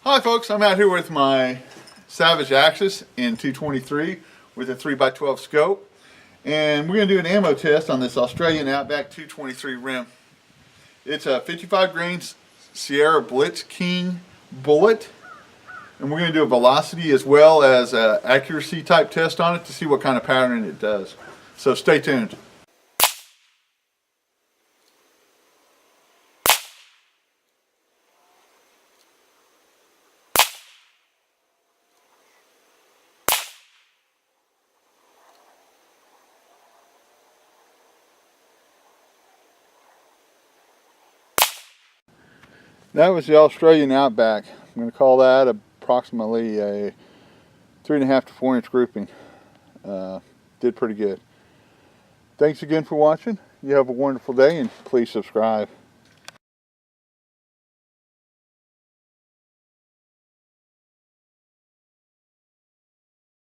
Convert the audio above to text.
Hi folks, I'm out here with my Savage Axis in 223 with a 3x12 scope, and we're going to do an ammo test on this Australian Outback 223 rim. It's a 55 grain Sierra Blitzking bullet, and we're going to do a velocity as well as an accuracy type test on it to see what kind of pattern it does. So stay tuned. That was the Australian Outback. I'm going to call that approximately a 3.5 to 4 inch grouping. Did pretty good. Thanks again for watching. You have a wonderful day and please subscribe.